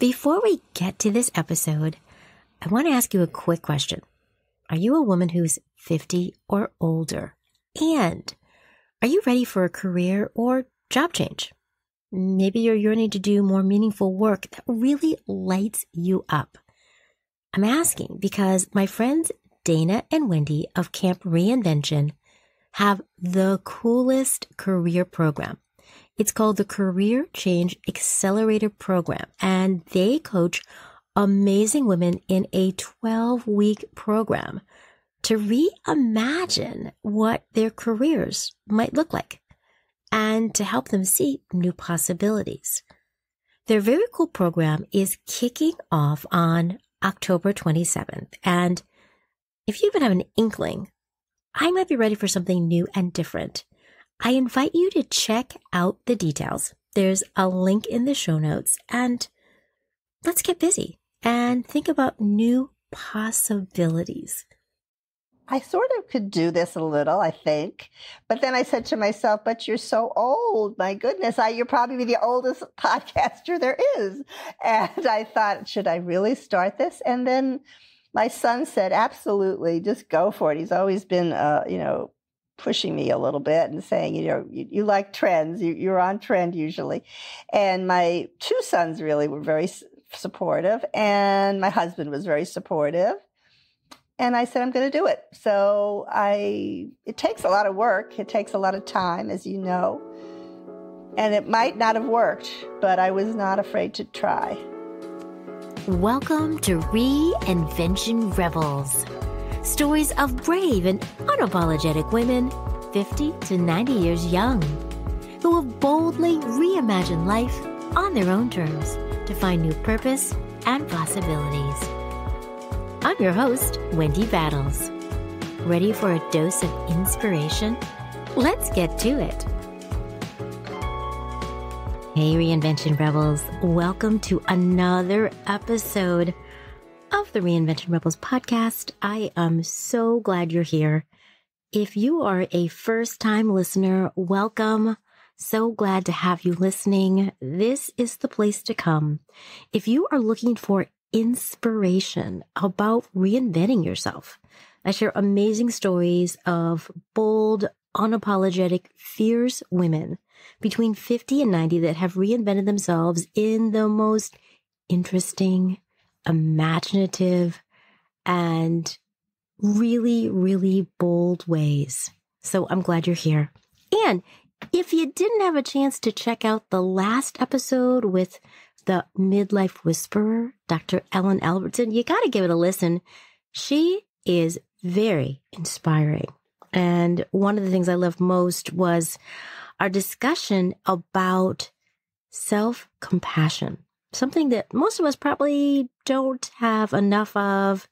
Before we get to this episode, I want to ask you a quick question. Are you a woman who's 50 or older? And are you ready for a career or job change? Maybe you're yearning to do more meaningful work that really lights you up. I'm asking because my friends Dana and Wendy of Camp Reinvention have the coolest career program. It's called the Career Change Accelerator Program, and they coach amazing women in a 12-week program to reimagine what their careers might look like and to help them see new possibilities. Their very cool program is kicking off on October 27th, and if you even have an inkling, I might be ready for something new and different, I invite you to check out the details. There's a link in the show notes, and let's get busy and think about new possibilities. I sort of could do this a little, I think. But then I said to myself, but you're so old. My goodness, you're probably the oldest podcaster there is. And I thought, should I really start this? And then my son said, absolutely, just go for it. He's always been, pushing me a little bit and saying, you like trends. You're on trend usually. And my two sons really were very supportive, and my husband was very supportive. And I said, I'm going to do it. So it takes a lot of work. It takes a lot of time, as you know. And it might not have worked, but I was not afraid to try. Welcome to Reinvention Rebels. Stories of brave and unapologetic women, 50 to 90 years young, who have boldly reimagined life on their own terms to find new purpose and possibilities. I'm your host, Wendy Battles. Ready for a dose of inspiration? Let's get to it. Hey, Reinvention Rebels. Welcome to another episode of the Reinvention Rebels podcast. I am so glad you're here. If you are a first-time listener, welcome. So glad to have you listening. This is the place to come. If you are looking for inspiration about reinventing yourself, I share amazing stories of bold, unapologetic, fierce women between 50 and 90 that have reinvented themselves in the most interesting, imaginative, and really, really bold ways. So I'm glad you're here. And if you didn't have a chance to check out the last episode with the midlife whisperer, Dr. Ellen Albertson, you got to give it a listen. She is very inspiring. And one of the things I loved most was our discussion about self-compassion, something that most of us probably don't have enough of,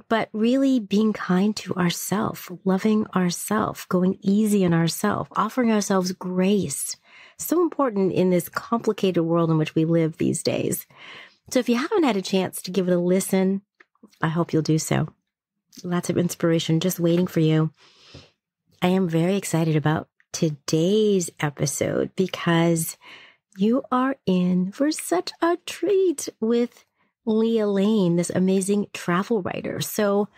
but really being kind to ourselves, loving ourselves, going easy on ourselves, offering ourselves grace. So important in this complicated world in which we live these days. So if you haven't had a chance to give it a listen, I hope you'll do so. Lots of inspiration just waiting for you. I am very excited about today's episode because you are in for such a treat with Lea Lane, this amazing travel writer. So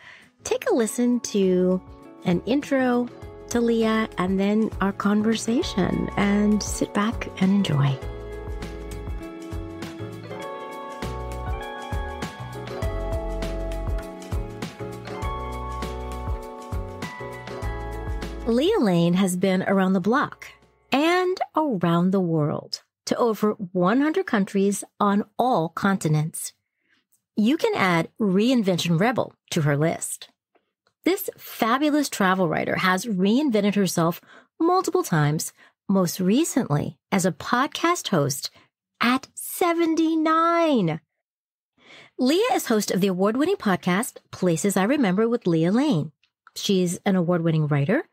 take a listen to an intro to Lea and then our conversation, and sit back and enjoy. Lea Lane has been around the block and around the world to over 100 countries on all continents. You can add Reinvention Rebel to her list. This fabulous travel writer has reinvented herself multiple times, most recently as a podcast host at 79. Lea is host of the award-winning podcast Places I Remember with Lea Lane. She's an award-winning writer,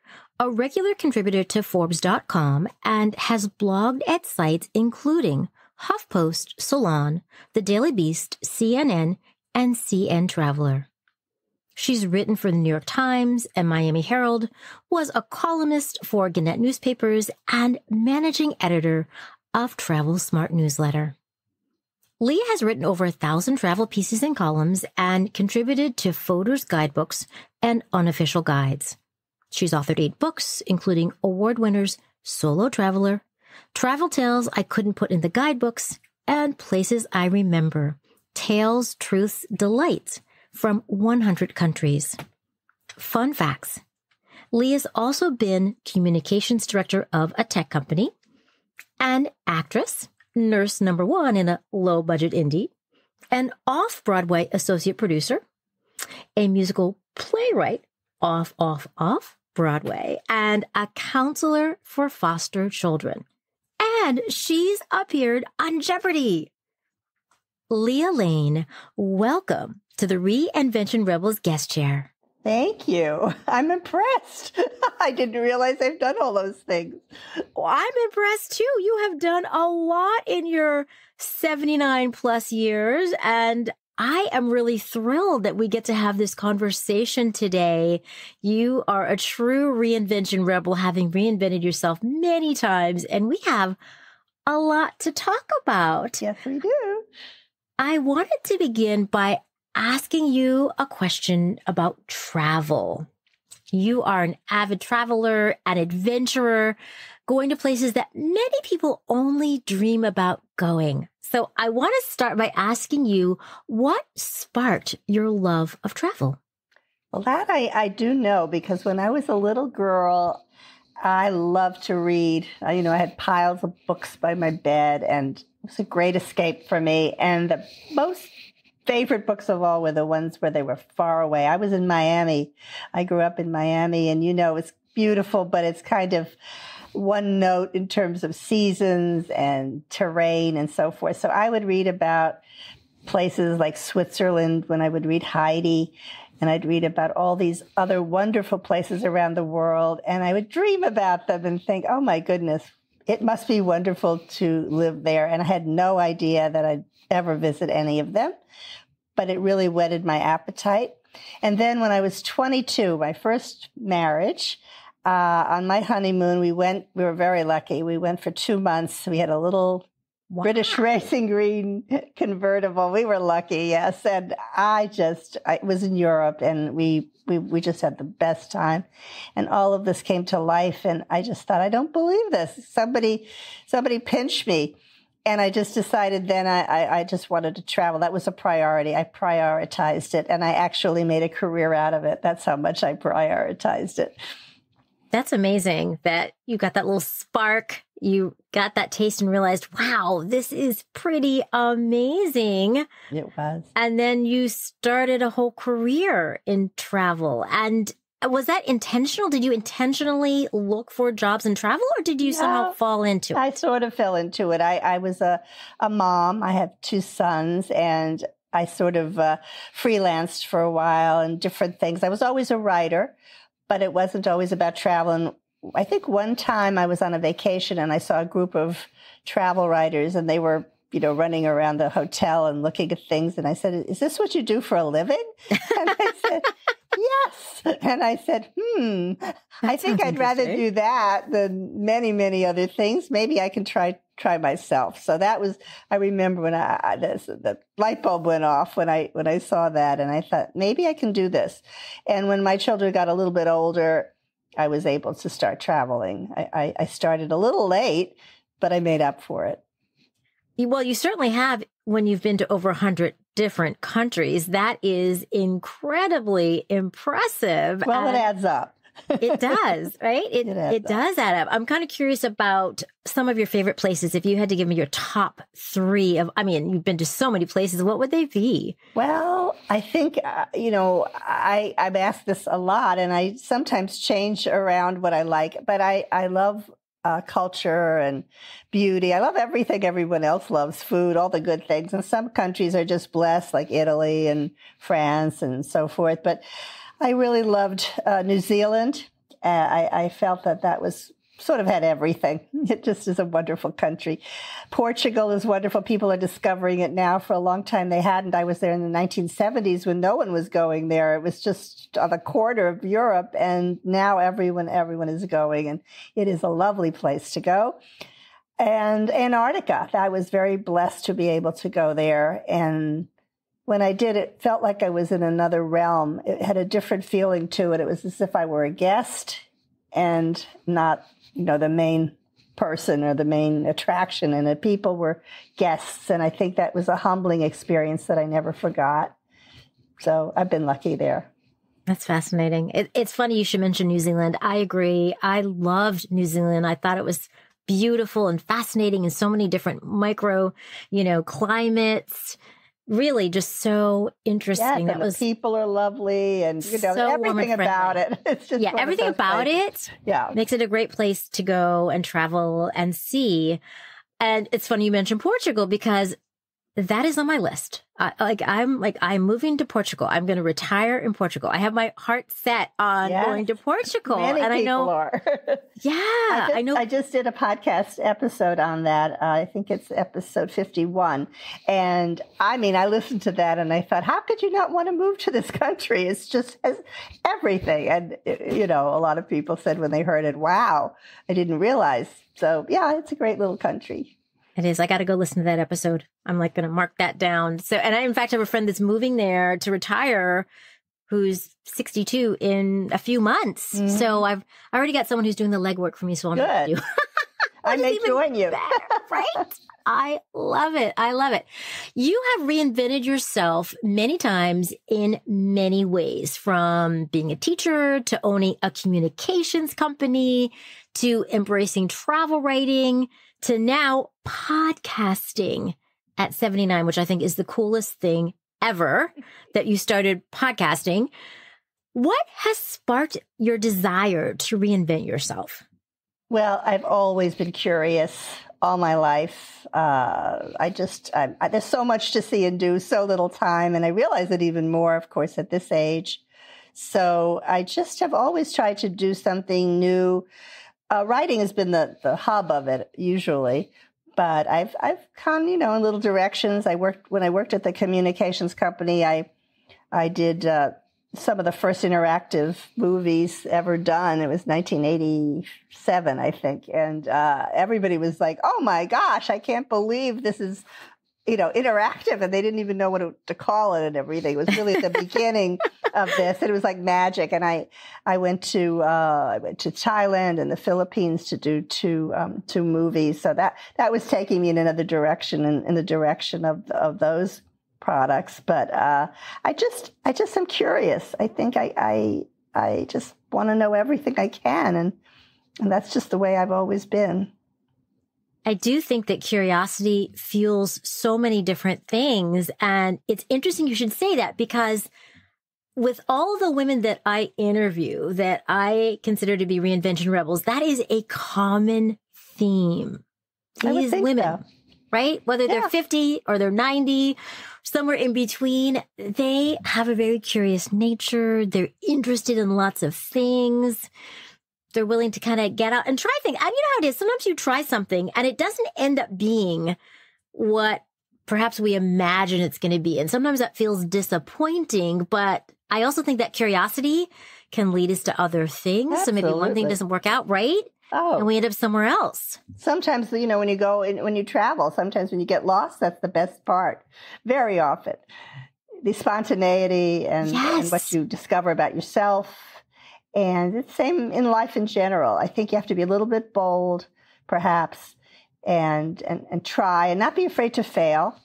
a regular contributor to Forbes.com, and has blogged at sites including HuffPost, Salon, The Daily Beast, CNN, and CN Traveler. She's written for the New York Times and Miami Herald, was a columnist for Gannett Newspapers, and managing editor of Travel Smart Newsletter. Lea has written over 1,000 travel pieces and columns and contributed to Fodor's guidebooks and unofficial guides. She's authored 8 books, including award winners Solo Traveler, Travel Tales I Couldn't Put in the Guidebooks, and Places I Remember, Tales, Truths, Delights from 100 countries. Fun facts. Lea's also been communications director of a tech company, an actress, nurse number 1 in a low-budget indie, an off-Broadway associate producer, a musical playwright, off Broadway, and a counselor for foster children. And she's appeared on Jeopardy! Lea Lane, welcome to the Reinvention Rebels guest chair. Thank you. I'm impressed. I didn't realize I've done all those things. Well, I'm impressed too. You have done a lot in your 79 plus years, and I am really thrilled that we get to have this conversation today. You are a true reinvention rebel, having reinvented yourself many times, and we have a lot to talk about. Yes, we do. I wanted to begin by asking you a question about travel. You are an avid traveler, an adventurer, going to places that many people only dream about going. So I want to start by asking you, what sparked your love of travel? Well, that I do know, because when I was a little girl, I loved to read. I had piles of books by my bed, and it was a great escape for me. And the most favorite books of all were the ones where they were far away. I was in Miami. I grew up in Miami, and it's beautiful, but it's kind of one note in terms of seasons and terrain and so forth. So I would read about places like Switzerland when I would read Heidi, and I'd read about all these other wonderful places around the world, and I would dream about them and think, oh my goodness, it must be wonderful to live there. And I had no idea that I'd ever visit any of them, but it really whetted my appetite. And then when I was 22, my first marriage, on my honeymoon, we were very lucky. We went for 2 months. We had a little British racing green convertible. We were lucky, yes. And I was in Europe, and we just had the best time. And all of this came to life, and I just thought, I don't believe this. Somebody pinched me. And I just decided then I just wanted to travel. That was a priority. I prioritized it, and I actually made a career out of it. That's how much I prioritized it. That's amazing that you got that little spark. You got that taste and realized, wow, this is pretty amazing. It was. And then you started a whole career in travel. And was that intentional? Did you intentionally look for jobs in travel, or did you somehow fall into it? I sort of fell into it. I was a mom. I have 2 sons, and I sort of freelanced for a while and different things. I was always a writer, but it wasn't always about travel. And I think one time I was on a vacation, and I saw a group of travel writers, and they were, running around the hotel and looking at things. And I said, is this what you do for a living? And I said, yes. And I said, I think I'd rather do that than many, many other things. Maybe I can try myself. So that was, I remember when the light bulb went off when I saw that, and I thought, maybe I can do this. And when my children got a little bit older, I was able to start traveling. I started a little late, but I made up for it. Well, you certainly have when you've been to over 100 different countries. That is incredibly impressive. Well, it adds up. It does, right? It does add up. I'm kind of curious about some of your favorite places. If you had to give me your top 3 you've been to so many places, what would they be? Well, I think, I'm asked this a lot, and I sometimes change around what I like, but I love culture and beauty. I love everything everyone else loves, food, all the good things. And some countries are just blessed, like Italy and France and so forth. But I really loved New Zealand. I felt that was sort of had everything. It just is a wonderful country. Portugal is wonderful. People are discovering it now. For a long time, they hadn't. I was there in the 1970s when no one was going there. It was just on the corner of Europe, and now everyone is going, and it is a lovely place to go. and Antarctica. I was very blessed to be able to go there. And when I did, it felt like I was in another realm. It had a different feeling to it. It was as if I were a guest and not, the main person or the main attraction. And the people were guests. And I think that was a humbling experience that I never forgot. So I've been lucky there. That's fascinating. It's funny you should mention New Zealand. I agree. I loved New Zealand. I thought it was beautiful and fascinating in so many different micro, climates. Really just so interesting. Yes, and the people are lovely and, so everything about it. It's just everything about it makes it a great place to go and travel and see. And it's funny you mentioned Portugal because that is on my list. I'm moving to Portugal. I'm going to retire in Portugal. I have my heart set on going to Portugal. Many and I know, are. I know. I just did a podcast episode on that. I think it's episode 51. And I listened to that and I thought, how could you not want to move to this country? It's just everything. And, a lot of people said when they heard it, wow, I didn't realize. So yeah, it's a great little country. It is. I got to go listen to that episode. I'm going to mark that down. So, and I, in fact, have a friend that's moving there to retire who's 62 in a few months. Mm-hmm. So I already got someone who's doing the legwork for me. So I'm going to do. I may join you. Better, right? I love it. I love it. You have reinvented yourself many times in many ways, from being a teacher to owning a communications company to embracing travel writing to now podcasting at 79, which I think is the coolest thing ever that you started podcasting. What has sparked your desire to reinvent yourself? Well, I've always been curious all my life. There's so much to see and do, so little time. And I realize it even more, of course, at this age. So I just have always tried to do something new. Writing has been the hub of it usually, but I've gone, in little directions. When I worked at the communications company, I did some of the first interactive movies ever done. It was 1987, I think. And everybody was like, oh my gosh, I can't believe this is, interactive. And they didn't even know what to call it and everything. It was really at the beginning of this. And it was like magic. And I went to Thailand and the Philippines to do two movies. So that was taking me in another direction, in the direction of those products. But I just am curious. I think I just want to know everything I can. And that's just the way I've always been. I do think that curiosity fuels so many different things. And it's interesting you should say that, because with all the women that I interview that I consider to be reinvention rebels, that is a common theme. These women, so. Right? Whether they're 50 or they're 90, somewhere in between, they have a very curious nature. They're interested in lots of things. They're willing to kind of get out and try things. And you know how it is. Sometimes you try something and it doesn't end up being what perhaps we imagine it's going to be. And sometimes that feels disappointing. But I also think that curiosity can lead us to other things. Absolutely. So maybe one thing doesn't work out, right? Oh. And we end up somewhere else. Sometimes, when you travel, sometimes when you get lost, that's the best part. Very often. The spontaneity and what you discover about yourself. And it's the same in life in general. I think you have to be a little bit bold, perhaps, and try and not be afraid to fail,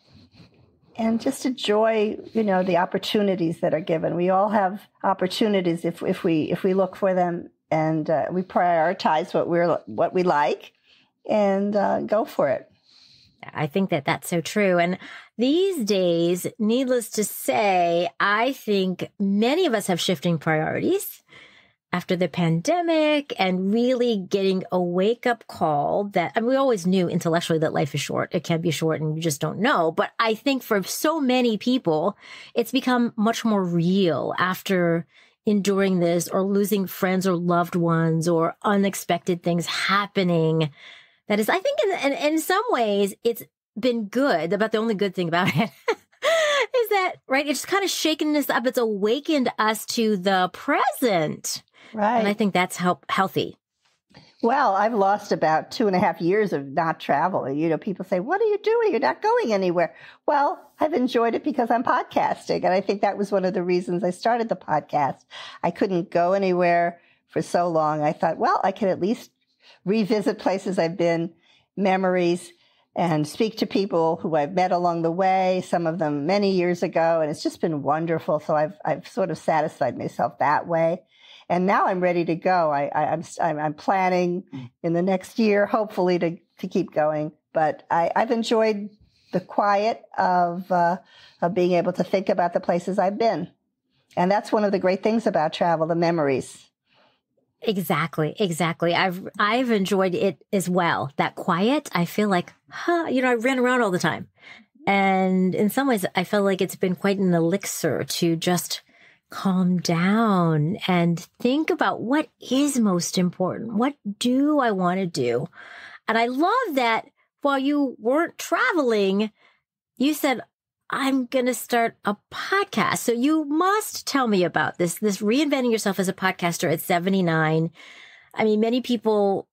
and just enjoy, the opportunities that are given. We all have opportunities if we look for them, and we prioritize what we like and go for it. I think that that's so true. And these days, needless to say, I think many of us have shifting priorities after the pandemic and really getting a wake-up call that, we always knew intellectually that life is short. It can be short and you just don't know. But I think for so many people, it's become much more real after enduring this or losing friends or loved ones or unexpected things happening. That is, I think in some ways, it's been good. About the only good thing about it is that, right, it's kind of shaken us up. It's awakened us to the present. Right. And I think that's healthy. Well, I've lost about 2.5 years of not traveling. People say, what are you doing? You're not going anywhere. Well, I've enjoyed it because I'm podcasting. And I think that was one of the reasons I started the podcast. I couldn't go anywhere for so long. I thought, well, I can at least revisit places I've been, memories, and speak to people who I've met along the way, some of them many years ago. And it's just been wonderful. So I've sort of satisfied myself that way. And now I'm ready to go. I'm planning in the next year, hopefully, to keep going. But I've enjoyed the quiet of being able to think about the places I've been. And that's one of the great things about travel, the memories. Exactly. I've enjoyed it as well. That quiet, I feel like, I ran around all the time. And in some ways, I feel like it's been quite an elixir to just calm down and think about what is most important. What do I want to do? And I love that while you weren't traveling, you said, I'm going to start a podcast. So you must tell me about this reinventing yourself as a podcaster at 79. I mean, many people,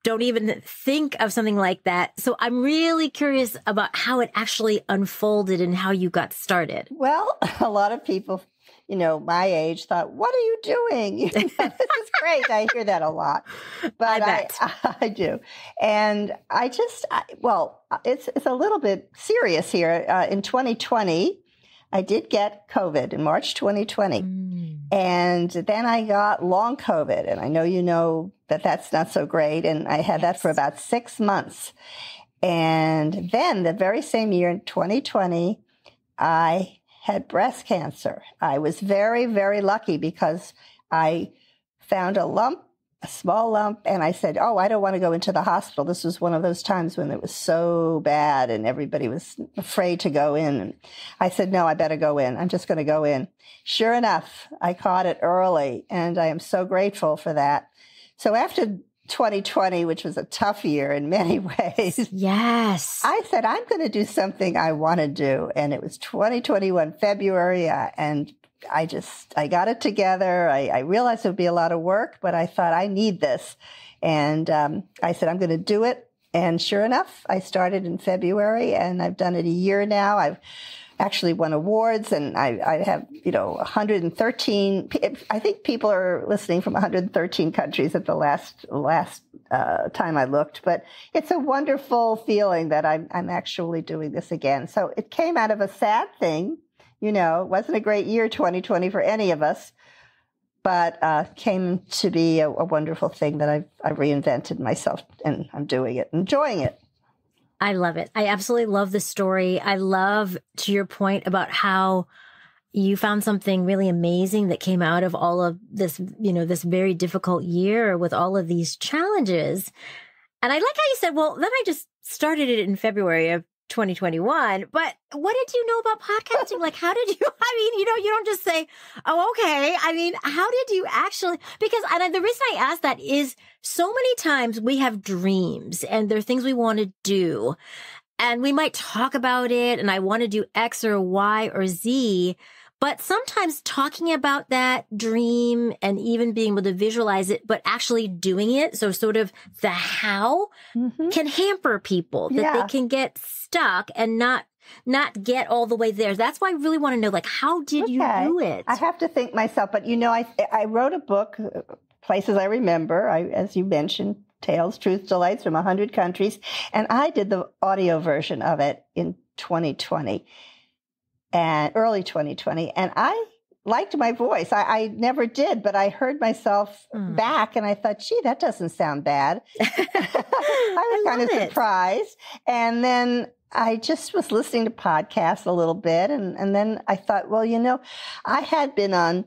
don't even think of something like that. So I'm really curious about how it actually unfolded and how you got started. Well, a lot of people, my age thought, what are you doing? This is great. I hear that a lot, but I do. And it's a little bit serious here. In 2020, I did get COVID in March 2020. And then I got long COVID. And I know you know that that's not so great. And I had that for about 6 months. And then the very same year in 2020, I had breast cancer. I was very, very lucky because I found a small lump, and I said, I don't want to go into the hospital. This was one of those times when it was so bad and everybody was afraid to go in. And I said, no, I better go in. I'm just going to go in. Sure enough, I caught it early, and I am so grateful for that. So after 2020, which was a tough year in many ways. Yes. I said, I'm going to do something I want to do. And it was 2021, February. And I got it together. I realized it would be a lot of work, but I thought I need this. And I said, I'm going to do it. And sure enough, I started in February, and I've done it a year now. I've actually won awards, and I have, 113. I think people are listening from 113 countries at the last time I looked. But it's a wonderful feeling that I'm actually doing this again. So it came out of a sad thing. It wasn't a great year, 2020, for any of us, but came to be a wonderful thing that I've reinvented myself, and I'm doing it, enjoying it. I love it. I absolutely love the story. I love, to your point about how you found something really amazing that came out of all of this, this very difficult year with all of these challenges. And I like how you said, well, then I just started it in February of 2021. But what did you know about podcasting? Like, how did you, you don't just say, oh, okay. I mean, how did you actually, because and the reason I ask that is so many times we have dreams and there are things we want to do, and we might talk about it, and I want to do X or Y or Z. But sometimes talking about that dream and even being able to visualize it, but actually doing it, so sort of the how, can hamper people, that they can get stuck and not get all the way there. That's why I really want to know, like, how did you do it? I have to think myself, but I wrote a book, Places I Remember, as you mentioned, Tales, Truth, Delights from 100 Countries, and I did the audio version of it in 2020. And early 2020. And I liked my voice. I never did, but I heard myself back, and I thought, gee, that doesn't sound bad. I was kind of surprised. And then I just was listening to podcasts a little bit. And then I thought, well, I had been on,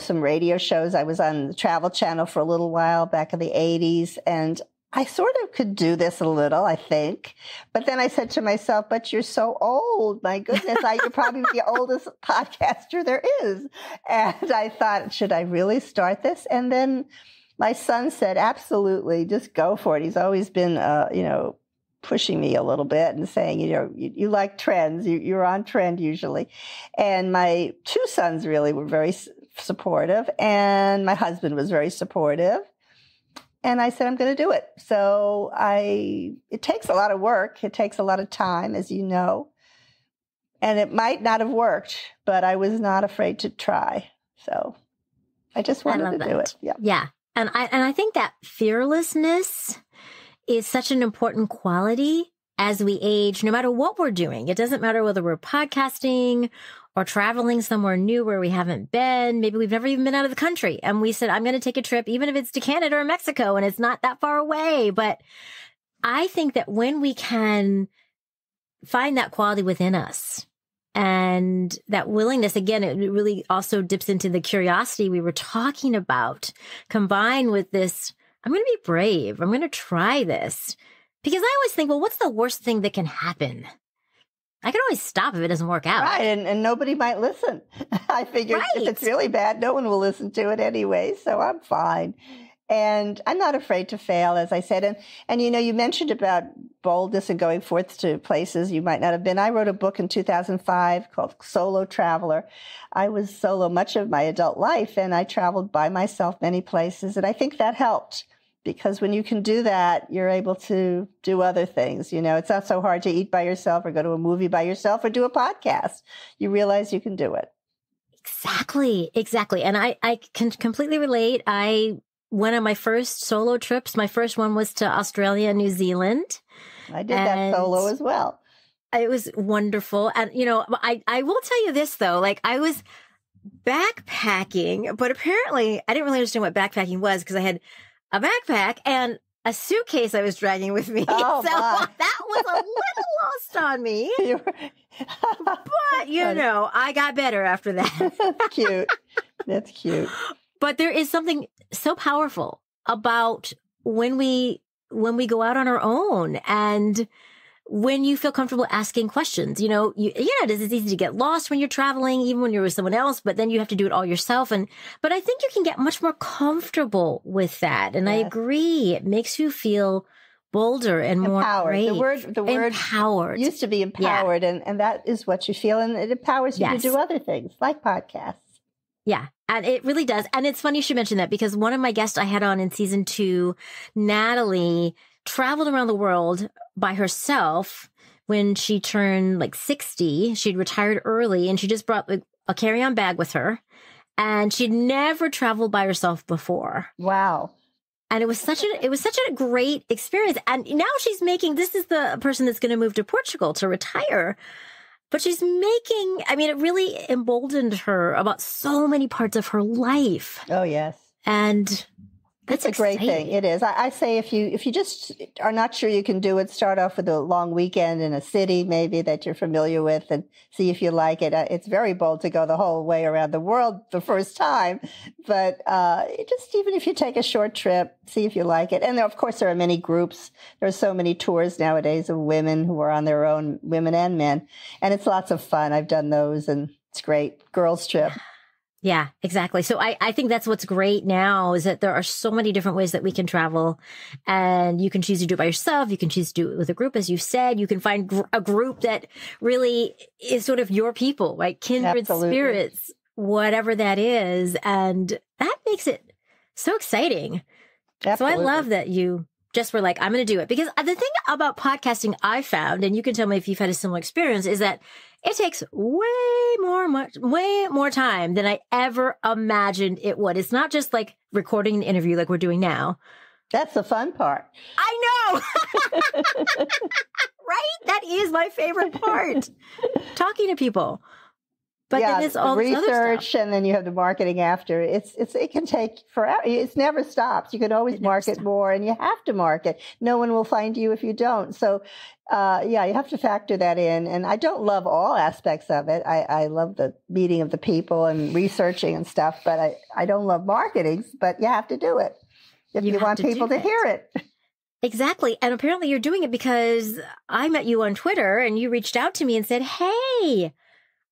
some radio shows. I was on the Travel Channel for a little while back in the 80s. And I sort of could do this a little, I think. But then I said to myself, but you're so old. My goodness, you're probably the oldest podcaster there is. And I thought, should I really start this? And then my son said, absolutely, just go for it. He's always been, pushing me a little bit and saying, you like trends. You're on trend usually. And my two sons really were very supportive. And my husband was very supportive. And I said, I'm going to do it. So it takes a lot of work. It takes a lot of time, as you know. And it might not have worked, but I was not afraid to try. So I just wanted to do it. Yeah. Yeah. And I think that fearlessness is such an important quality as we age, no matter what we're doing. It doesn't matter whether we're podcasting or traveling somewhere new where we haven't been. Maybe we've never even been out of the country. And we said, I'm going to take a trip, even if it's to Canada or Mexico, and it's not that far away. But I think that when we can find that quality within us and that willingness, again, it really also dips into the curiosity we were talking about, combined with this, I'm going to be brave. I'm going to try this. Because I always think, well, what's the worst thing that can happen? I can always stop if it doesn't work out. Right, and nobody might listen. I figured if it's really bad, no one will listen to it anyway, so I'm fine. And I'm not afraid to fail, as I said. And you know, you mentioned about boldness and going forth to places you might not have been. I wrote a book in 2005 called Solo Traveler. I was solo much of my adult life, and I traveled by myself many places, and I think that helped. Because when you can do that, you're able to do other things. You know, it's not so hard to eat by yourself or go to a movie by yourself or do a podcast. You realize you can do it. Exactly. And I can completely relate. I went on my first solo trips. My first one was to Australia and New Zealand. I did that solo as well. It was wonderful. And, you know, I will tell you this, though. Like, I was backpacking, but apparently I didn't really understand what backpacking was because I had a backpack and a suitcase I was dragging with me. Oh, so that was a little lost on me. But, you know, I got better after that. That's cute. That's cute. But there is something so powerful about when we go out on our own and when you feel comfortable asking questions. You know, it's easy to get lost when you're traveling, even when you're with someone else, but then you have to do it all yourself. But I think you can get much more comfortable with that. And yes. I agree. It makes you feel bolder and more brave. The word empowered used to be empowered. Yeah. And that is what you feel. And it empowers you to do other things like podcasts. Yeah. And it really does. And it's funny you should mention that because one of my guests I had on in season 2, Natalie, traveled around the world by herself when she turned like 60. She'd retired early and she just brought a carry-on bag with her. And she'd never traveled by herself before. Wow. And it was such a great experience. And now this is the person that's going to move to Portugal to retire. But it really emboldened her about so many parts of her life. Oh, yes. And it's a great thing. It is. I say if you just are not sure you can do it, start off with a long weekend in a city maybe that you're familiar with and see if you like it. It's very bold to go the whole way around the world the first time. But just even if you take a short trip, see if you like it. And of course, there are many groups. There are so many tours nowadays of women who are on their own, women and men. And it's lots of fun. I've done those and it's great. Girls trip. Yeah, exactly. So I think that's what's great now is that there are so many different ways that we can travel and you can choose to do it by yourself. You can choose to do it with a group, as you said. You can find a group that really is sort of your people, right? Kindred spirits, whatever that is. And that makes it so exciting. Absolutely. So I love that you just were like, I'm going to do it. Because the thing about podcasting I found, and you can tell me if you've had a similar experience, is that it takes way more time than I ever imagined it would. It's not just like recording an interview like we're doing now. That's the fun part. I know. Right? That is my favorite part. Talking to people. But then it's all the this research other stuff. And then you have the marketing after. It can take forever. It never stops. You can always market more and you have to market. No one will find you if you don't. So, you have to factor that in. And I don't love all aspects of it. I love the meeting of the people and researching and stuff, but I don't love marketing, but you have to do it if you want people to hear it. Exactly. And apparently you're doing it because I met you on Twitter and you reached out to me and said, hey,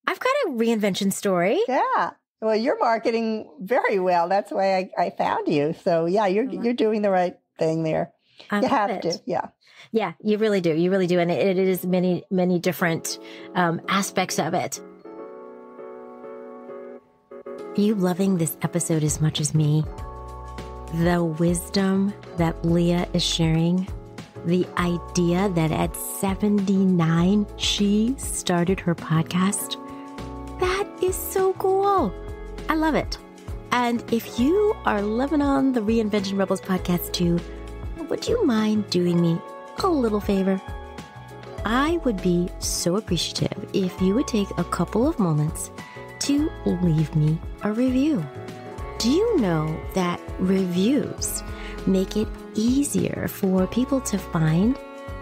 I've got a reinvention story. Yeah. Well, you're marketing very well. That's why I found you. So yeah, you're doing the right thing there. You have to. Yeah. Yeah, you really do. You really do. And it is many, many different aspects of it. Are you loving this episode as much as me? the wisdom that Lea is sharing, the idea that at 79, she started her podcast, that is so cool. I love it. And if you are living on the Reinvention Rebels podcast too, would you mind doing me a little favor? I would be so appreciative if you would take a couple of moments to leave me a review. Do you know that reviews make it easier for people to find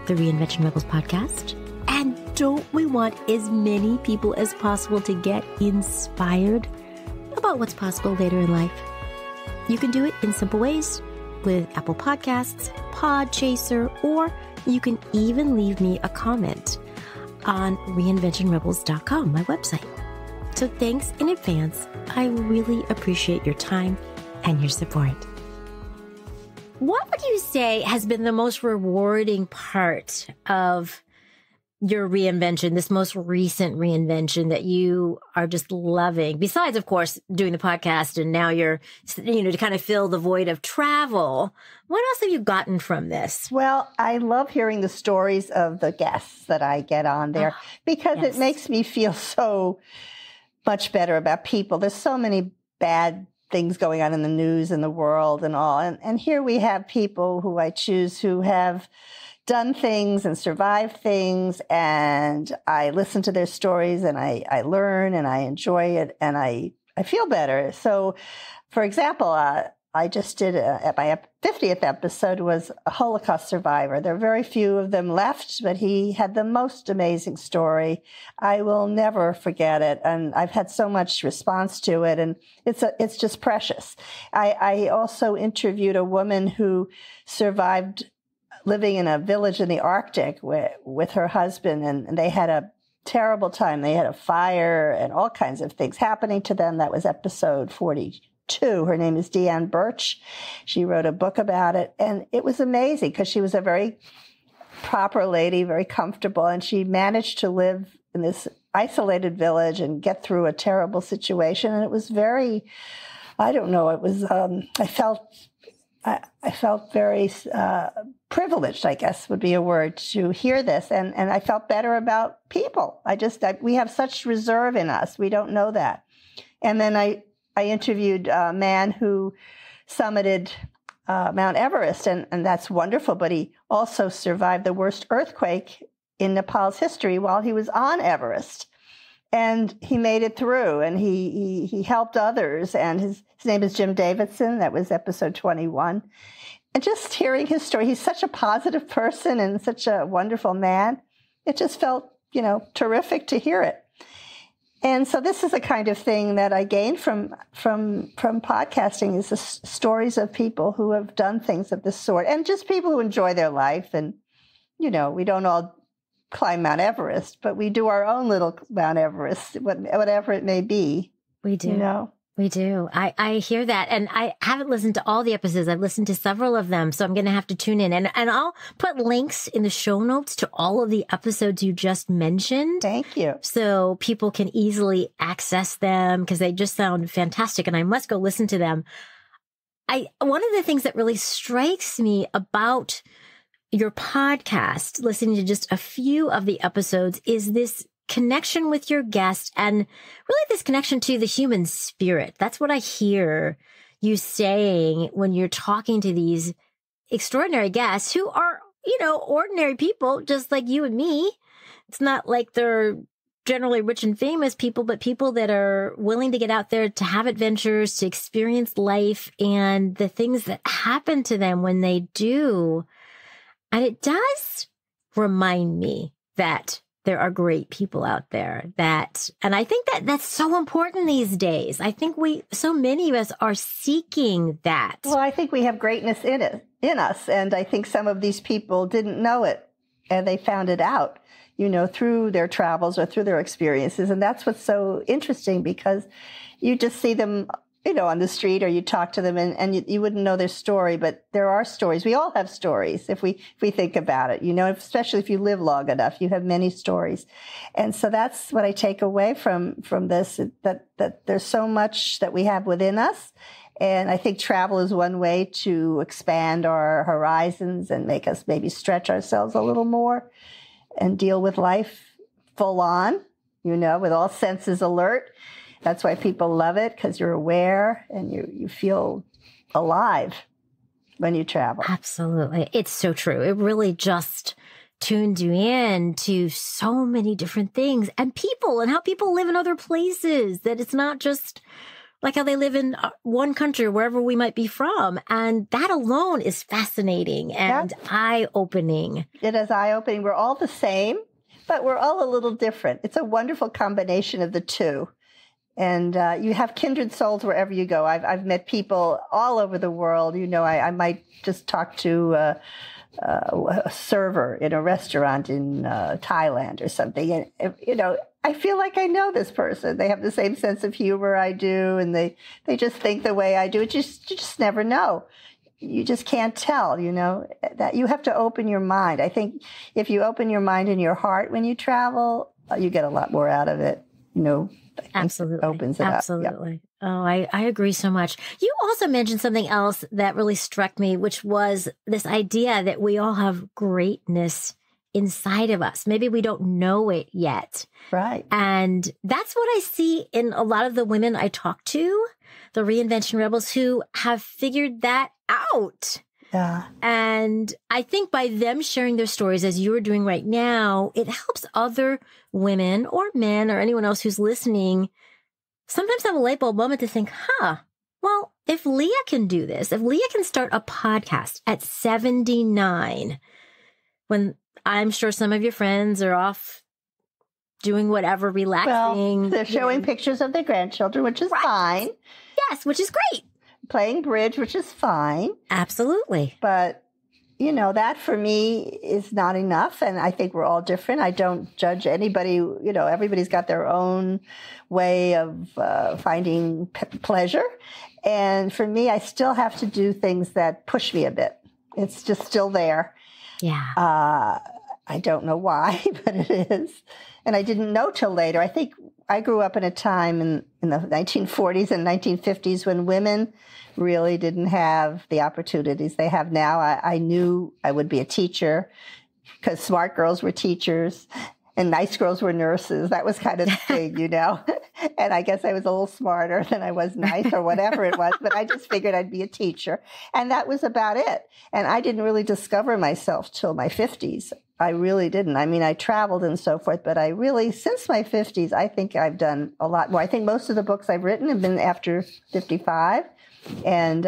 the Reinvention Rebels podcast? And don't we want as many people as possible to get inspired about what's possible later in life? You can do it in simple ways with Apple Podcasts, Podchaser, or you can even leave me a comment on reinventionrebels.com, my website. So thanks in advance. I really appreciate your time and your support. What would you say has been the most rewarding part of your reinvention, this most recent reinvention that you are just loving? Besides, of course, doing the podcast, and now you're, to kind of fill the void of travel. What else have you gotten from this? Well, I love hearing the stories of the guests that I get on there because it makes me feel so much better about people. There's so many bad things going on in the news and the world and all. And here we have people who I choose who have done things and survived things. And I listen to their stories and I learn and I enjoy it and I feel better. So, for example, I just did my 50th episode was a Holocaust survivor. There are very few of them left, but he had the most amazing story. I will never forget it. And I've had so much response to it, and it's just precious. I also interviewed a woman who survived living in a village in the Arctic with her husband, and they had a terrible time. They had a fire and all kinds of things happening to them. That was episode 42. Her name is Deanne Birch. She wrote a book about it, and it was amazing because she was a very proper lady, very comfortable, and she managed to live in this isolated village and get through a terrible situation. And it was very, I don't know, it was, I felt very privileged, I guess would be a word, to hear this. And I felt better about people. We have such reserve in us. We don't know that. And then I interviewed a man who summited Mount Everest, and that's wonderful, but he also survived the worst earthquake in Nepal's history while he was on Everest. And he made it through, and he helped others, and his name is Jim Davidson. That was episode 21. And just hearing his story, he's such a positive person and such a wonderful man. It just felt, terrific to hear it. And so this is the kind of thing that I gained from podcasting, is the stories of people who have done things of this sort, and just people who enjoy their life. And, we don't all climb Mount Everest, but we do our own little Mount Everest, whatever it may be. We do. We do. I hear that. And I haven't listened to all the episodes. I've listened to several of them. So I'm going to have to tune in. And I'll put links in the show notes to all of the episodes you just mentioned. Thank you. So people can easily access them because they just sound fantastic. And I must go listen to them. One of the things that really strikes me about your podcast, listening to just a few of the episodes, is this connection with your guest and really this connection to the human spirit. That's what I hear you saying when you're talking to these extraordinary guests who are, ordinary people just like you and me. It's not like they're generally rich and famous people, but people that are willing to get out there to have adventures, to experience life and the things that happen to them when they do. And it does remind me that there are great people out there and I think that that's so important these days. I think so many of us are seeking that. Well, I think we have greatness in us. And I think some of these people didn't know it, and they found it out, through their travels or through their experiences. And that's what's so interesting, because you just see them, on the street, or you talk to them and you wouldn't know their story, but there are stories. We all have stories if we think about it, especially if you live long enough, you have many stories. And so that's what I take away from this, that there's so much that we have within us. And I think travel is one way to expand our horizons and make us maybe stretch ourselves a little more and deal with life full on, with all senses alert. That's why people love it, because you're aware and you feel alive when you travel. Absolutely. It's so true. It really just tunes you in to so many different things and people and how people live in other places, that it's not just like how they live in one country, wherever we might be from. And that alone is fascinating and eye-opening. It is eye-opening. We're all the same, but we're all a little different. It's a wonderful combination of the two. And you have kindred souls wherever you go. I've met people all over the world. I might just talk to a server in a restaurant in Thailand or something. And, I feel like I know this person. They have the same sense of humor I do, and they just think the way I do. You just never know. You just can't tell, that you have to open your mind. I think if you open your mind and your heart when you travel, you get a lot more out of it, Absolutely. It opens it Absolutely. Up. Oh, I agree so much. You also mentioned something else that really struck me, which was this idea that we all have greatness inside of us. Maybe we don't know it yet. Right. And that's what I see in a lot of the women I talk to, the reinvention rebels who have figured that out. Yeah. And I think by them sharing their stories, as you're doing right now, it helps other women or men or anyone else who's listening sometimes have a light bulb moment to think, well, if Lea can do this, if Lea can start a podcast at 79, when I'm sure some of your friends are off doing whatever, relaxing. Well, they're showing pictures of their grandchildren, which is fine. Yes, which is great. Playing bridge, which is fine. Absolutely. But, that for me is not enough. And I think we're all different. I don't judge anybody. Everybody's got their own way of finding pleasure. And for me, I still have to do things that push me a bit. It's just still there. Yeah. I don't know why, but it is. And I didn't know till later. I think I grew up in a time in the 1940s and 1950s when women really didn't have the opportunities they have now. I knew I would be a teacher because smart girls were teachers and nice girls were nurses. That was kind of the thing, And I guess I was a little smarter than I was nice or whatever it was, but I just figured I'd be a teacher. And that was about it. And I didn't really discover myself till my 50s. I really didn't. I mean, I traveled and so forth, but I really, since my 50s, I think I've done a lot more. I think most of the books I've written have been after 55, and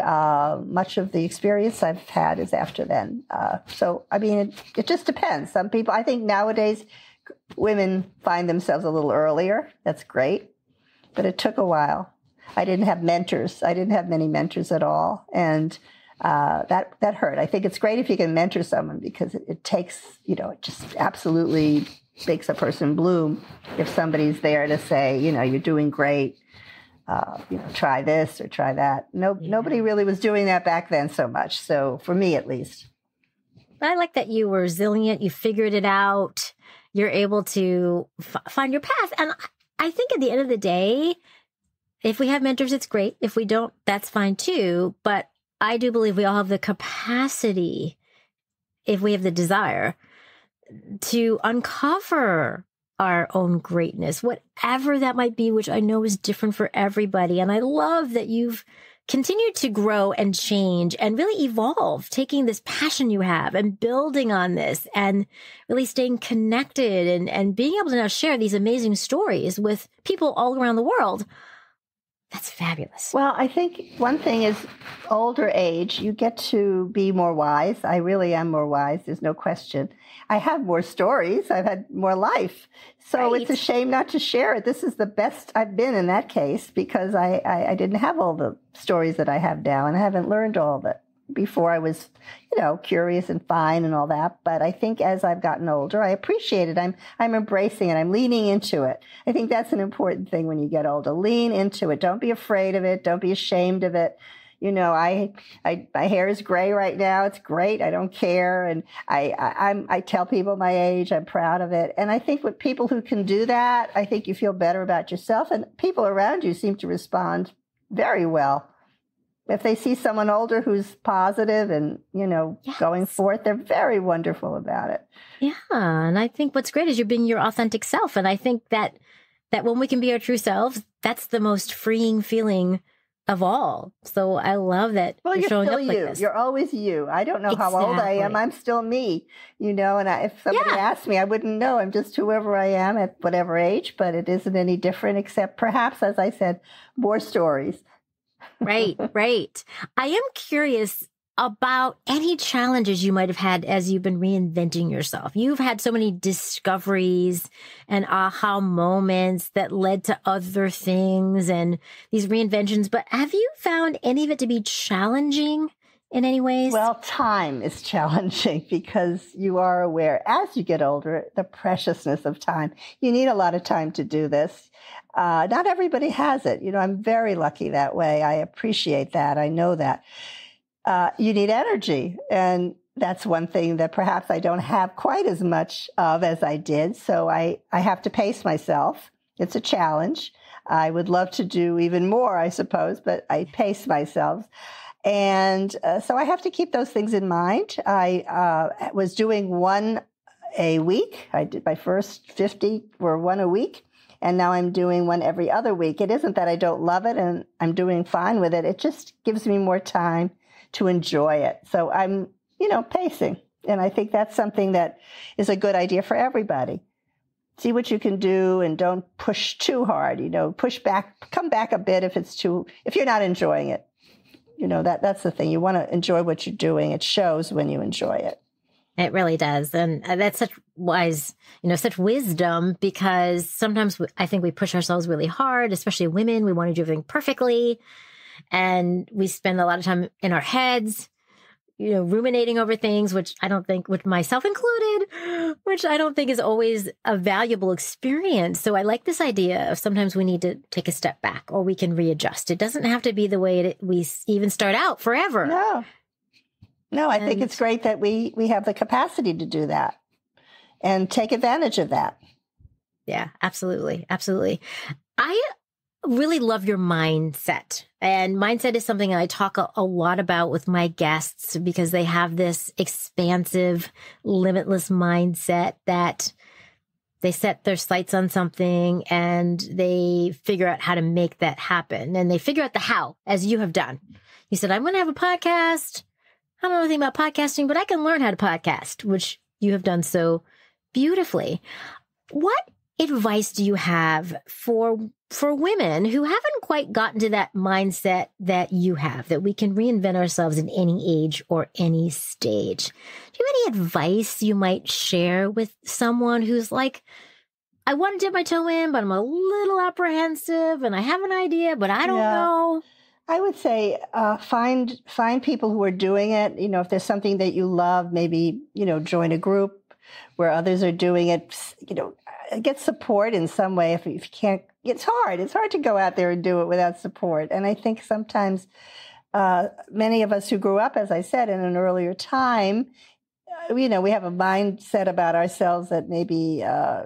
much of the experience I've had is after then. So, I mean, it just depends. Some people, I think nowadays, women find themselves a little earlier. That's great. But it took a while. I didn't have mentors. I didn't have many mentors at all. And that hurt. I think it's great if you can mentor someone because it takes, it just absolutely makes a person bloom if somebody's there to say, you're doing great. Try this or try that. Nobody really was doing that back then so much. So for me, at least. I like that you were resilient. You figured it out. You're able to find your path. And I think at the end of the day, if we have mentors, it's great. If we don't, that's fine too. But I do believe we all have the capacity, if we have the desire, to uncover our own greatness, whatever that might be, which I know is different for everybody. And I love that you've continued to grow and change and really evolve, taking this passion you have and building on this and really staying connected and being able to now share these amazing stories with people all around the world. That's fabulous. Well, I think one thing is older age, you get to be more wise. I really am more wise. There's no question. I have more stories. I've had more life. So It's a shame not to share it. This is the best I've been in that case because I didn't have all the stories that I have now and I haven't learned all of it. Before I was, curious and fine and all that. But I think as I've gotten older, I appreciate it. I'm embracing it. I'm leaning into it. I think that's an important thing when you get older. Lean into it. Don't be afraid of it. Don't be ashamed of it. My hair is gray right now. It's great. I don't care. And I tell people my age. I'm proud of it. And I think with people who can do that, I think you feel better about yourself. And people around you seem to respond very well. if they see someone older who's positive and, going forth, they're very wonderful about it. Yeah. And I think what's great is you're being your authentic self. And I think that when we can be our true selves, that's the most freeing feeling of all. So I love that you're showing still up like you. this. You're always you. I don't know how old I am. I'm still me, and if somebody asked me, I wouldn't know. I'm just whoever I am at whatever age, but it isn't any different except perhaps, as I said, more stories. Right. I am curious about any challenges you might have had as you've been reinventing yourself. You've had so many discoveries and aha moments that led to other things and these reinventions, but have you found any of it to be challenging in any ways? Well, time is challenging because you are aware as you get older, the preciousness of time. You need a lot of time to do this. Not everybody has it. I'm very lucky that way. I appreciate that. I know that. You need energy. And that's one thing that perhaps I don't have quite as much of as I did. So I have to pace myself. It's a challenge. I would love to do even more, I suppose, but I pace myself. And so I have to keep those things in mind. I was doing one a week. I did my first 50 were one a week. And now I'm doing one every other week. It isn't that I don't love it and I'm doing fine with it. It just gives me more time to enjoy it. So I'm, pacing. And I think that's something that is a good idea for everybody. See what you can do and don't push too hard, push back, come back a bit if you're not enjoying it. That's the thing. You want to enjoy what you're doing. It shows when you enjoy it. It really does. And that's such wise, such wisdom, because sometimes I think we push ourselves really hard, especially women. We want to do everything perfectly. And we spend a lot of time in our heads, ruminating over things, which myself included, which I don't think is always a valuable experience. So I like this idea of sometimes we need to take a step back or we can readjust. It doesn't have to be the way we even start out forever. No, I think it's great that we have the capacity to do that and take advantage of that. Yeah, absolutely. Absolutely. I really love your mindset. And mindset is something I talk a lot about with my guests because they have this expansive, limitless mindset that they set their sights on something and they figure out how to make that happen. And they figure out the how, as you have done. You said, I'm going to have a podcast. I don't know anything about podcasting, but I can learn how to podcast, which you have done so beautifully. What advice do you have for women who haven't quite gotten to that mindset that you have, that we can reinvent ourselves in any age or any stage? Do you have any advice you might share with someone who's like, I want to dip my toe in, but I'm a little apprehensive and I have an idea, but I don't know? I would say find people who are doing it. If there's something that you love, maybe, join a group where others are doing it, get support in some way. If you can't, it's hard. It's hard to go out there and do it without support. And I think sometimes many of us who grew up, as I said, in an earlier time, we have a mindset about ourselves that maybe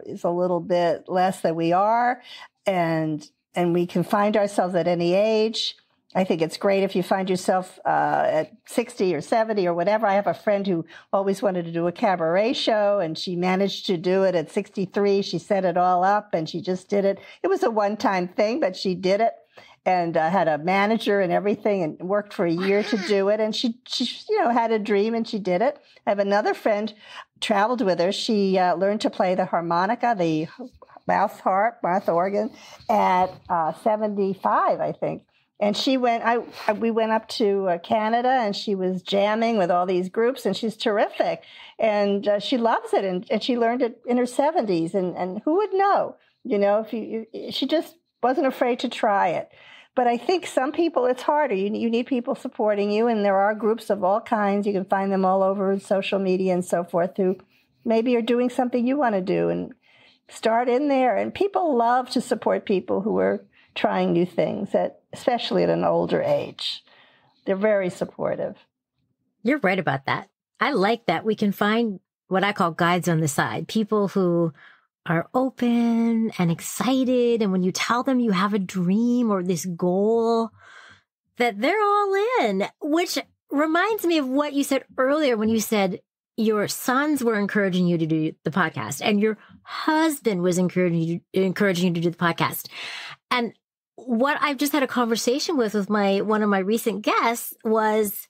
is a little bit less than we are. And we can find ourselves at any age. I think it's great if you find yourself at 60 or 70 or whatever. I have a friend who always wanted to do a cabaret show, and she managed to do it at 63. She set it all up, and she just did it. It was a one-time thing, but she did it and had a manager and everything and worked for a year to do it. And she had a dream, and she did it. I have another friend, traveled with her. She learned to play the harmonica, the mouth organ, at 75, I think. And she we went up to Canada, and she was jamming with all these groups, and she's terrific. And she loves it, and she learned it in her 70s. And who would know, she just wasn't afraid to try it. But I think some people, it's harder. You need people supporting you, and there are groups of all kinds. You can find them all over social media and so forth who maybe are doing something you want to do, and start in there. And people love to support people who are trying new things, especially at an older age. They're very supportive. You're right about that. I like that. We can find what I call guides on the side, people who are open and excited. And when you tell them you have a dream or this goal, that they're all in, which reminds me of what you said earlier when you said your sons were encouraging you to do the podcast and your husband was encouraging you to do the podcast. And what I've just had a conversation with one of my recent guests was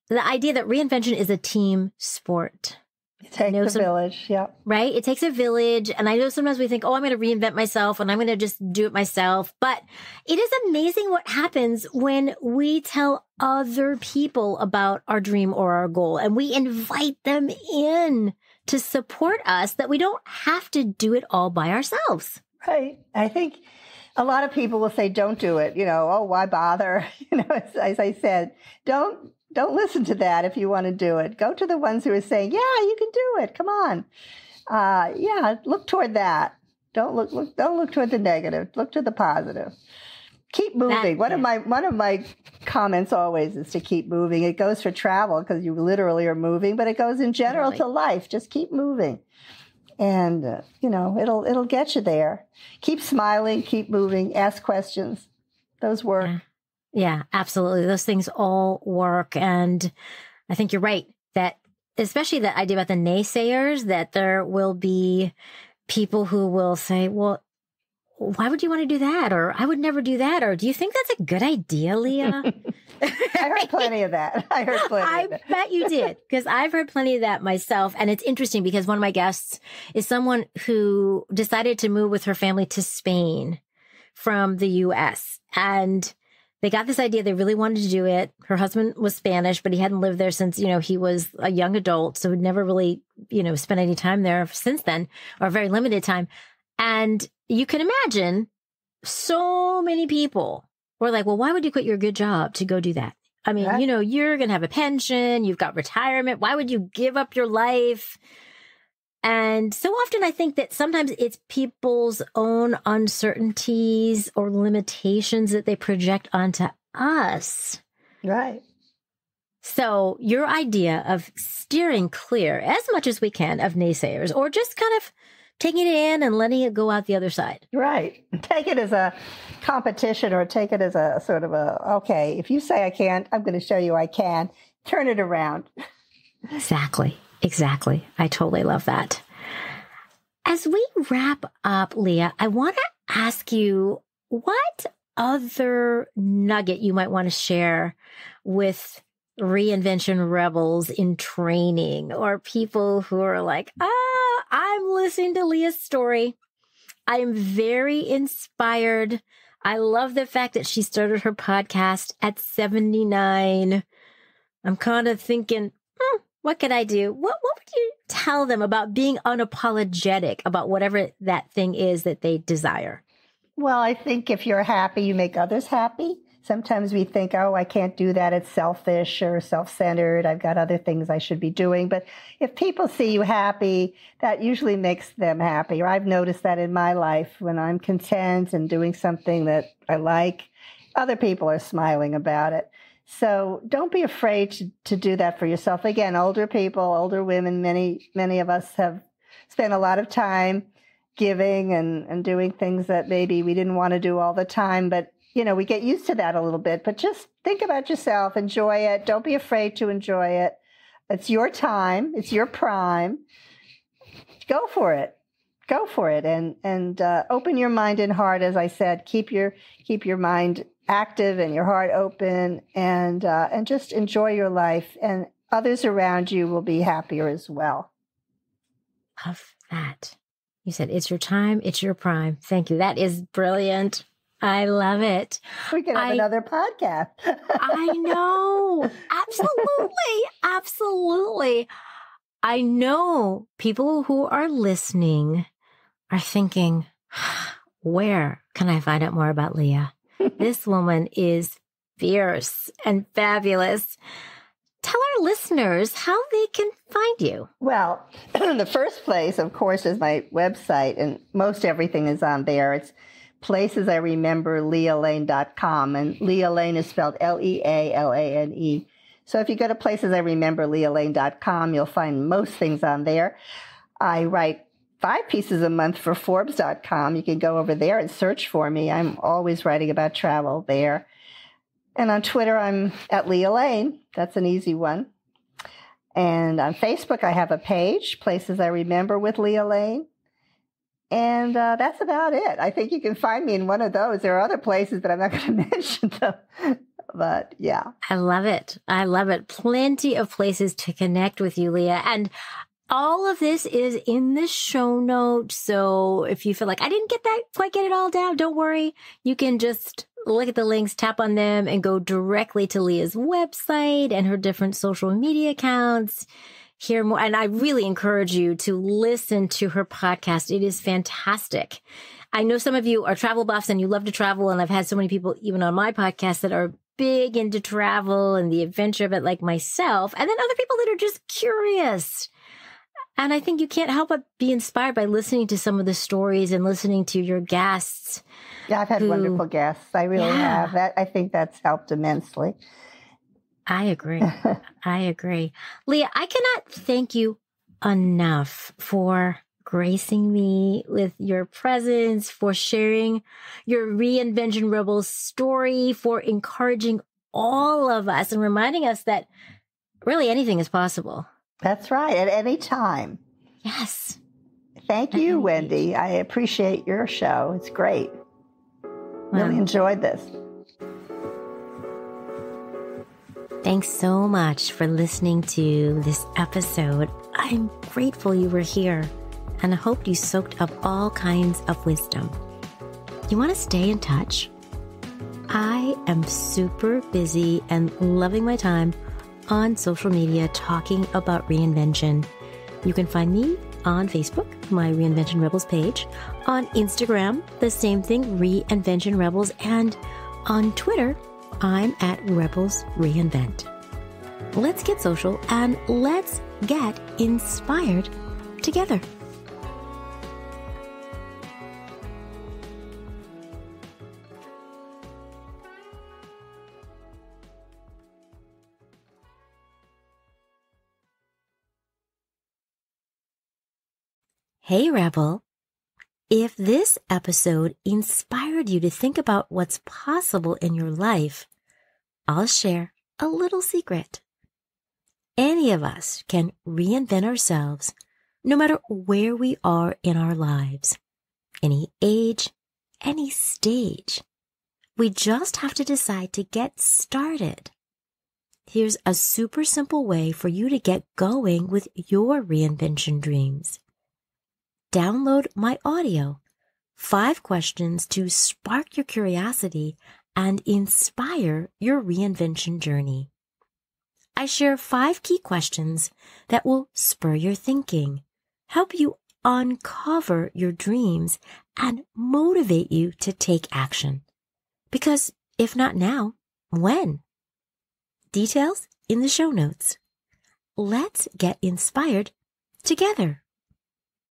the idea that reinvention is a team sport. It takes a village, yeah. Right? It takes a village. And I know sometimes we think, oh, I'm going to reinvent myself and I'm going to just do it myself. But it is amazing what happens when we tell other people about our dream or our goal and we invite them in to support us, that we don't have to do it all by ourselves. Right. I think a lot of people will say, don't do it. Oh, why bother? As I said, don't listen to that if you want to do it. Go to the ones who are saying, yeah, you can do it. Come on. Look toward that. Don't look toward the negative. Look to the positive. Keep moving. One of my comments always is to keep moving. It goes for travel because you literally are moving, but it goes in general to life. Just keep moving. And, it'll get you there. Keep smiling, keep moving, ask questions. Those work. Yeah, absolutely. Those things all work. And I think you're right that, especially that idea about the naysayers, that there will be people who will say, well, why would you want to do that? Or I would never do that. Or do you think that's a good idea, Lea? I heard plenty of that. I bet you did, because I've heard plenty of that myself. And it's interesting because one of my guests is someone who decided to move with her family to Spain from the US. And they got this idea. They really wanted to do it. Her husband was Spanish, but he hadn't lived there since, he was a young adult. So he'd never really, spent any time there since then, or very limited time. And you can imagine so many people were like, well, why would you quit your good job to go do that? I mean, you're going to have a pension. You've got retirement. Why would you give up your life? And so often I think that sometimes it's people's own uncertainties or limitations that they project onto us. Right. So your idea of steering clear as much as we can of naysayers, or just kind of taking it in and letting it go out the other side. Right. Take it as a competition, or take it as a sort of okay, if you say I can't, I'm going to show you I can. Turn it around. Exactly. I totally love that. As we wrap up, Lea, I want to ask you what other nugget you might want to share with reinvention rebels in training, or people who are like, I'm listening to Lea's story. I am very inspired. I love the fact that she started her podcast at 79. I'm kind of thinking, what could I do? What would you tell them about being unapologetic about whatever that thing is that they desire? Well, I think if you're happy, you make others happy. Sometimes we think, oh, I can't do that. It's selfish or self-centered. I've got other things I should be doing. But if people see you happy, that usually makes them happy. Or I've noticed that in my life when I'm content and doing something that I like, other people are smiling about it. So don't be afraid to do that for yourself. Again, older people, older women, many of us have spent a lot of time giving and doing things that maybe we didn't want to do all the time. But, we get used to that a little bit. But just think about yourself. Enjoy it. Don't be afraid to enjoy it. It's your time. It's your prime. Go for it. And open your mind and heart. As I said, keep your mind active and your heart open, and just enjoy your life, and others around you will be happier as well. Love that. You said it's your time, it's your prime. Thank you. That is brilliant. I love it. We can have another podcast. I know. Absolutely. I know people who are listening are thinking, where can I find out more about Lea? This woman is fierce and fabulous. Tell our listeners how they can find you. Well, the first place, of course, is my website, and most everything is on there. It's placesirememberlealane.com, and Lea Lane is spelled Lealane. So if you go to placesirememberlealane.com, you'll find most things on there. I write 5 pieces a month for Forbes.com. You can go over there and search for me. I'm always writing about travel there. And on Twitter, I'm at Lea Lane. That's an easy one. And on Facebook, I have a page, Places I Remember with Lea Lane. And that's about it. I think you can find me in one of those. There are other places, but I'm not going to mention them. But yeah. I love it. I love it. Plenty of places to connect with you, Lea. And all of this is in the show notes. So if you feel like I didn't quite get it all down, don't worry. You can just look at the links, tap on them, and go directly to Lea's website and her different social media accounts. Hear more. And I really encourage you to listen to her podcast. It is fantastic. I know some of you are travel buffs and you love to travel. And I've had so many people, even on my podcast, that are big into travel and the adventure of it, like myself. And then other people that are just curious. And I think you can't help but be inspired by listening to some of the stories and listening to your guests. Yeah, I've had wonderful guests. I really have. I think that's helped immensely. I agree. I agree. Lea, I cannot thank you enough for gracing me with your presence, for sharing your Reinvention Rebels story, for encouraging all of us and reminding us that really anything is possible. That's right. At any time. Yes. Thank you, Wendy. I appreciate your show. It's great. Really enjoyed this. Thanks so much for listening to this episode. I'm grateful you were here, and I hope you soaked up all kinds of wisdom. You want to stay in touch? I am super busy and loving my time on social media talking about reinvention. You can find me on Facebook, my Reinvention Rebels page, on Instagram, the same thing, Reinvention Rebels, and on Twitter, I'm at Rebels Reinvent. Let's get social and let's get inspired together. Hey, Rebel. If this episode inspired you to think about what's possible in your life, I'll share a little secret. Any of us can reinvent ourselves, no matter where we are in our lives, any age, any stage. We just have to decide to get started. Here's a super simple way for you to get going with your reinvention dreams. Download my audio, 5 questions to spark your curiosity and inspire your reinvention journey. I share 5 key questions that will spur your thinking, help you uncover your dreams, and motivate you to take action. Because if not now, when? Details in the show notes. Let's get inspired together.